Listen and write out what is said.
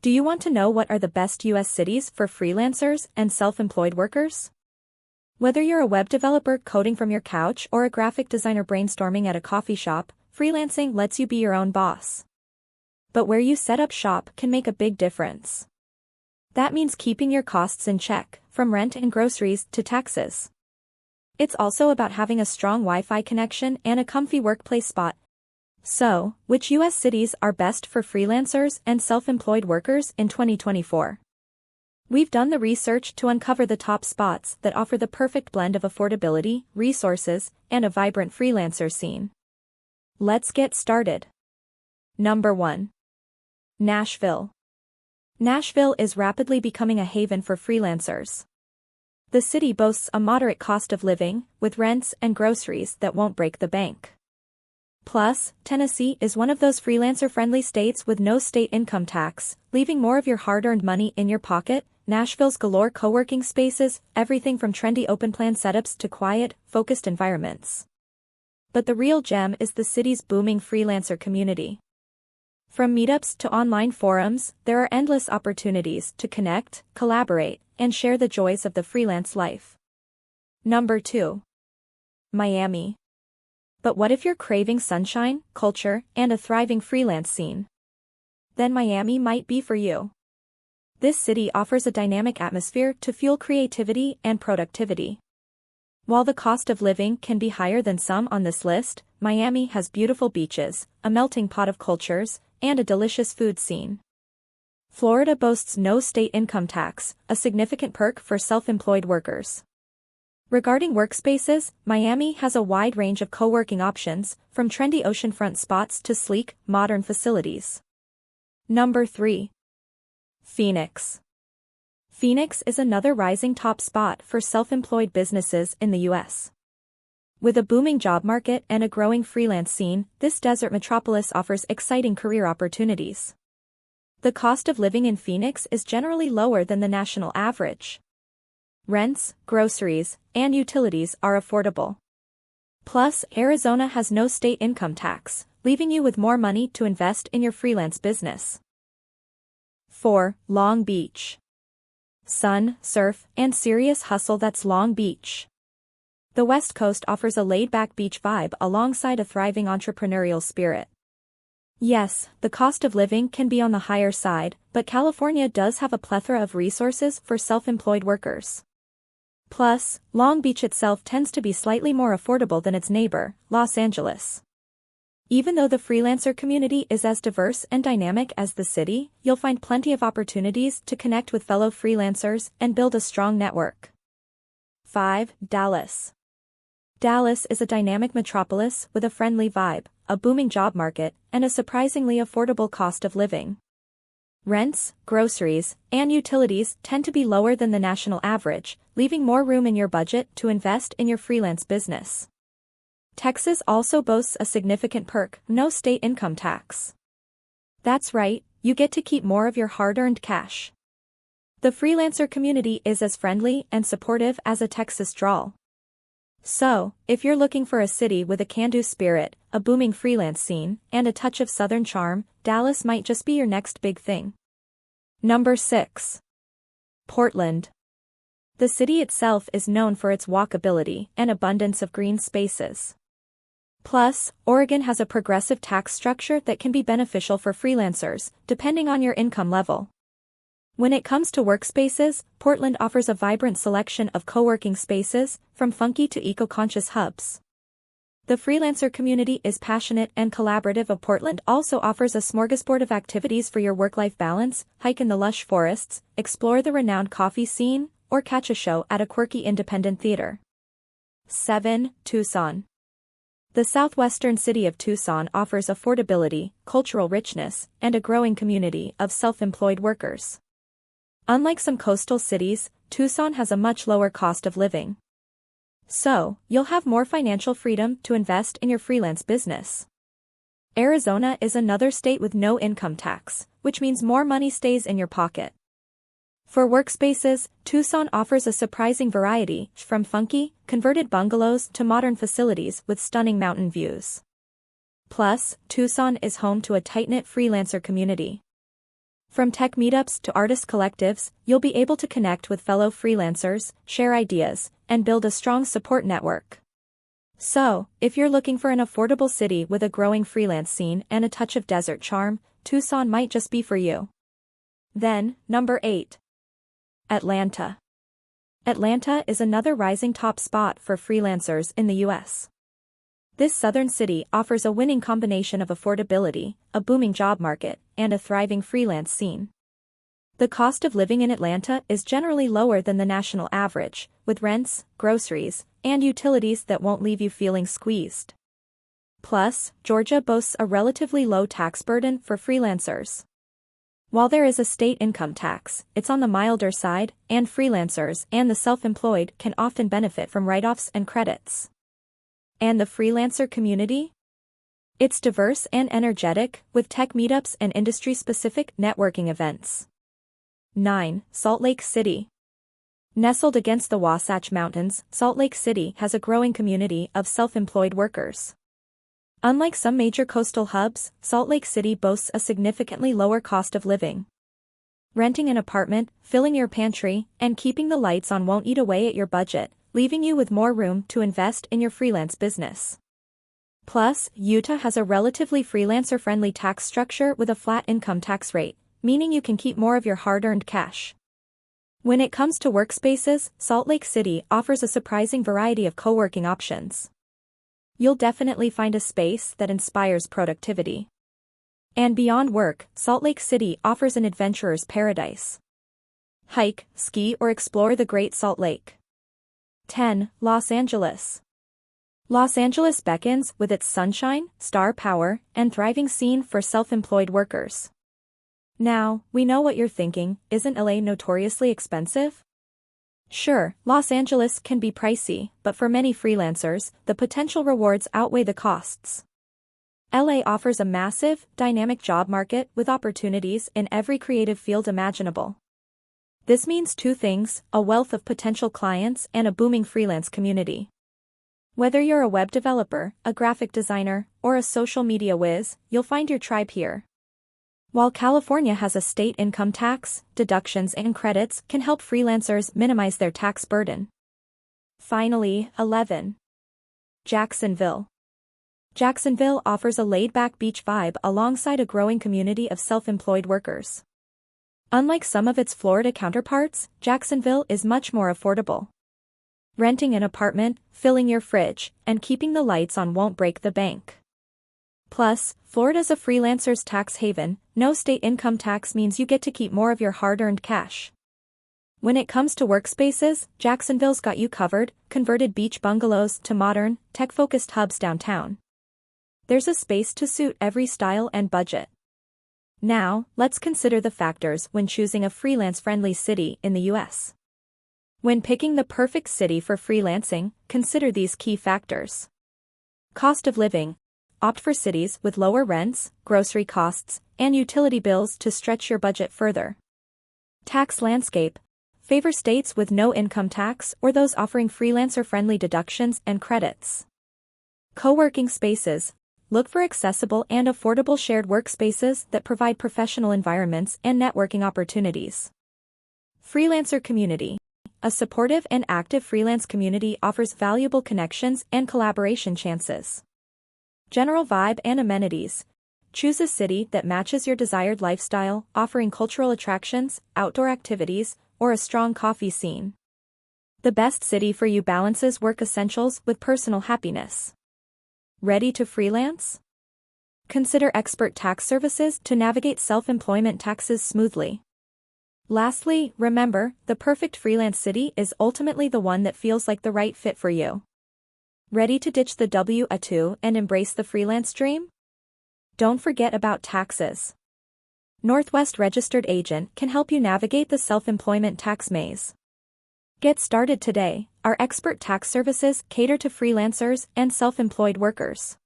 Do you want to know what are the best U.S. cities for freelancers and self-employed workers? Whether you're a web developer coding from your couch or a graphic designer brainstorming at a coffee shop, freelancing lets you be your own boss. But where you set up shop can make a big difference. That means keeping your costs in check, from rent and groceries to taxes. It's also about having a strong Wi-Fi connection and a comfy workplace spot. So, which U.S. cities are best for freelancers and self-employed workers in 2024? We've done the research to uncover the top spots that offer the perfect blend of affordability, resources, and a vibrant freelancer scene. Let's get started. Number 1. Nashville. Nashville is rapidly becoming a haven for freelancers. The city boasts a moderate cost of living, with rents and groceries that won't break the bank. Plus, Tennessee is one of those freelancer-friendly states with no state income tax, leaving more of your hard-earned money in your pocket. Nashville's galore co-working spaces, everything from trendy open-plan setups to quiet, focused environments. But the real gem is the city's booming freelancer community. From meetups to online forums, there are endless opportunities to connect, collaborate, and share the joys of the freelance life. Number 2. Miami. But what if you're craving sunshine, culture, and a thriving freelance scene? Then Miami might be for you. This city offers a dynamic atmosphere to fuel creativity and productivity. While the cost of living can be higher than some on this list, Miami has beautiful beaches, a melting pot of cultures, and a delicious food scene. Florida boasts no state income tax, a significant perk for self-employed workers. Regarding workspaces, Miami has a wide range of co-working options, from trendy oceanfront spots to sleek, modern facilities. Number 3. Phoenix. Phoenix is another rising top spot for self-employed businesses in the U.S. With a booming job market and a growing freelance scene, this desert metropolis offers exciting career opportunities. The cost of living in Phoenix is generally lower than the national average. Rents, groceries, and utilities are affordable. Plus, Arizona has no state income tax, leaving you with more money to invest in your freelance business. 4. Long Beach. Sun, surf, and serious hustle. That's Long Beach. The West Coast offers a laid-back beach vibe alongside a thriving entrepreneurial spirit. Yes, the cost of living can be on the higher side, but California does have a plethora of resources for self-employed workers. Plus, Long Beach itself tends to be slightly more affordable than its neighbor, Los Angeles. Even though the freelancer community is as diverse and dynamic as the city, you'll find plenty of opportunities to connect with fellow freelancers and build a strong network. 5. Dallas. Dallas is a dynamic metropolis with a friendly vibe, a booming job market, and a surprisingly affordable cost of living. Rents, groceries, and utilities tend to be lower than the national average, leaving more room in your budget to invest in your freelance business. Texas also boasts a significant perk: no state income tax. That's right, you get to keep more of your hard-earned cash. The freelancer community is as friendly and supportive as a Texas drawl. So, if you're looking for a city with a can-do spirit, a booming freelance scene, and a touch of Southern charm, Dallas might just be your next big thing. Number 6. Portland. The city itself is known for its walkability and abundance of green spaces. Plus, Oregon has a progressive tax structure that can be beneficial for freelancers, depending on your income level. When it comes to workspaces, Portland offers a vibrant selection of co-working spaces, from funky to eco-conscious hubs. The freelancer community is passionate and collaborative. Portland also offers a smorgasbord of activities for your work-life balance: hike in the lush forests, explore the renowned coffee scene, or catch a show at a quirky independent theater. 7. Tucson. The southwestern city of Tucson offers affordability, cultural richness, and a growing community of self-employed workers. Unlike some coastal cities, Tucson has a much lower cost of living. So, you'll have more financial freedom to invest in your freelance business. Arizona is another state with no income tax, which means more money stays in your pocket. For workspaces, Tucson offers a surprising variety, from funky, converted bungalows to modern facilities with stunning mountain views. Plus, Tucson is home to a tight-knit freelancer community. From tech meetups to artist collectives, you'll be able to connect with fellow freelancers, share ideas, and build a strong support network. So, if you're looking for an affordable city with a growing freelance scene and a touch of desert charm, Tucson might just be for you. Then, number 8. Atlanta. Atlanta is another rising top spot for freelancers in the U.S. This southern city offers a winning combination of affordability, a booming job market, and a thriving freelance scene. The cost of living in Atlanta is generally lower than the national average, with rents, groceries, and utilities that won't leave you feeling squeezed. Plus, Georgia boasts a relatively low tax burden for freelancers. While there is a state income tax, it's on the milder side, and freelancers and the self-employed can often benefit from write-offs and credits. And the freelancer community? It's diverse and energetic, with tech meetups and industry-specific networking events. 9. Salt Lake City. Nestled against the Wasatch Mountains, Salt Lake City has a growing community of self-employed workers. Unlike some major coastal hubs, Salt Lake City boasts a significantly lower cost of living. Renting an apartment, filling your pantry, and keeping the lights on won't eat away at your budget, leaving you with more room to invest in your freelance business. Plus, Utah has a relatively freelancer-friendly tax structure with a flat income tax rate, meaning you can keep more of your hard-earned cash. When it comes to workspaces, Salt Lake City offers a surprising variety of co-working options. You'll definitely find a space that inspires productivity. And beyond work, Salt Lake City offers an adventurer's paradise. Hike, ski, or explore the Great Salt Lake. 10. Los Angeles. Los Angeles beckons with its sunshine, star power, and thriving scene for self-employed workers. Now, we know what you're thinking, isn't LA notoriously expensive? Sure, Los Angeles can be pricey, but for many freelancers, the potential rewards outweigh the costs. LA offers a massive, dynamic job market with opportunities in every creative field imaginable. This means two things: a wealth of potential clients and a booming freelance community. Whether you're a web developer, a graphic designer, or a social media whiz, you'll find your tribe here. While California has a state income tax, deductions and credits can help freelancers minimize their tax burden. Finally, 11. Jacksonville. Jacksonville offers a laid-back beach vibe alongside a growing community of self-employed workers. Unlike some of its Florida counterparts, Jacksonville is much more affordable. Renting an apartment, filling your fridge, and keeping the lights on won't break the bank. Plus, Florida's a freelancer's tax haven. No state income tax means you get to keep more of your hard-earned cash. When it comes to workspaces, Jacksonville's got you covered, converted beach bungalows to modern, tech-focused hubs downtown. There's a space to suit every style and budget. Now, let's consider the factors when choosing a freelance-friendly city in the U.S. When picking the perfect city for freelancing, consider these key factors. Cost of living. Opt for cities with lower rents, grocery costs, and utility bills to stretch your budget further. Tax landscape. Favor states with no income tax or those offering freelancer-friendly deductions and credits. Co-working spaces. Look for accessible and affordable shared workspaces that provide professional environments and networking opportunities. Freelancer community. A supportive and active freelance community offers valuable connections and collaboration chances. General vibe and amenities. Choose a city that matches your desired lifestyle, offering cultural attractions, outdoor activities, or a strong coffee scene. The best city for you balances work essentials with personal happiness. Ready to freelance? Consider expert tax services to navigate self-employment taxes smoothly. Lastly, remember, the perfect freelance city is ultimately the one that feels like the right fit for you. Ready to ditch the W-2 and embrace the freelance dream? Don't forget about taxes. Northwest Registered Agent can help you navigate the self-employment tax maze. Get started today. Our expert tax services cater to freelancers and self-employed workers.